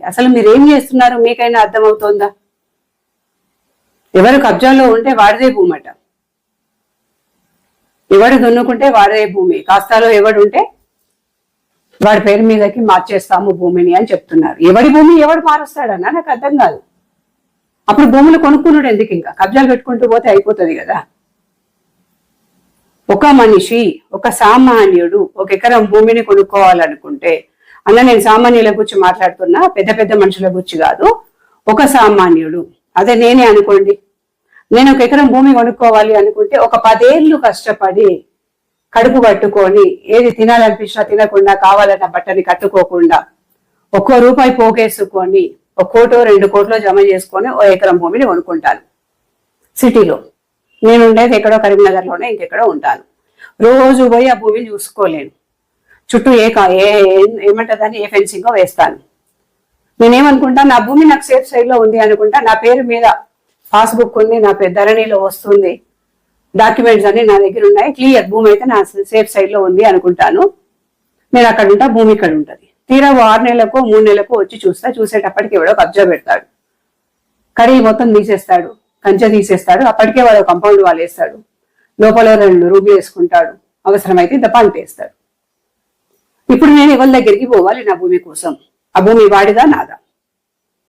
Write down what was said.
అసలు మీరేం చేస్తున్నారు మీకైనా అర్థమవుతోందా? ఎవరు కబ్జాలో ఉంటే వాడిదే భూమి అట, ఎవడు దున్నుకుంటే వాడిదే భూమి, కాస్తాలో ఎవడు ఉంటే వాడి పేరు మీదకి మార్చేస్తాము భూమిని అని చెప్తున్నారు. ఎవడి భూమి ఎవడు మారుస్తాడన్నా నాకు అర్థం కాదు. అప్పుడు భూములు కొనుక్కున్నాడు ఎందుకు? ఇంకా కబ్జాలు పెట్టుకుంటూ పోతే అయిపోతుంది కదా. ఒక మనిషి, ఒక సామాన్యుడు ఒక ఎకరం భూమిని కొనుక్కోవాలనుకుంటే, అన్న నేను సామాన్యుల గురించి మాట్లాడుతున్నా, పెద్ద పెద్ద మనుషుల గురించి కాదు. ఒక సామాన్యుడు, అదే నేనే అనుకోండి, నేను ఒక ఎకరం భూమి కొనుక్కోవాలి అనుకుంటే ఒక 10 ఏళ్ళు కష్టపడి కడుపు కట్టుకొని ఏది తినాలనిపించినా తినకుండా, కావాలన్న బట్టని కట్టుకోకుండా, ₹1 పోగేసుకొని 1 కోటో 2 కోట్లో జమ చేసుకొని ఓ ఎకరం భూమిని కొనుక్కుంటాను సిటీలో. నేను ఉండేది ఎక్కడో కరీంనగర్లోనే, ఇంకెక్కడో ఉంటాను. రోజు పోయి ఆ భూమిని చూసుకోలేను. చుట్టూ ఏమంటదని ఏ ఫెన్సింగో వేస్తాను. నేనేమనుకుంటా, నా భూమి నాకు సేఫ్ సైడ్ లో ఉంది అనుకుంటా, నా పేరు మీద పాస్బుక్ ఉంది, నా ధరణిలో వస్తుంది, డాక్యుమెంట్స్ అన్ని నా దగ్గర ఉన్నాయి, క్లియర్, భూమి అయితే నా సేఫ్ సైడ్ లో ఉంది అనుకుంటాను. నేను అక్కడ ఉంటా, భూమి ఇక్కడ ఉంటది. తీరా 6 నెలలకో 3 నెలలకో వచ్చి చూసేటప్పటికి ఎవడో కబ్జా పెడతాడు, కర్రీ మొత్తం తీసేస్తాడు, కంచె తీసేస్తాడు. అప్పటికే వాడు కంపౌండ్ వాల్ వేస్తాడు, లోపల 2 రూబీ వేసుకుంటాడు, అవసరమైతే ఇంత పంటేస్తాడు. ఇప్పుడు నేను ఎవరి దగ్గరికి పోవాలి నా భూమి కోసం? ఆ భూమి వాడిదా నాదా?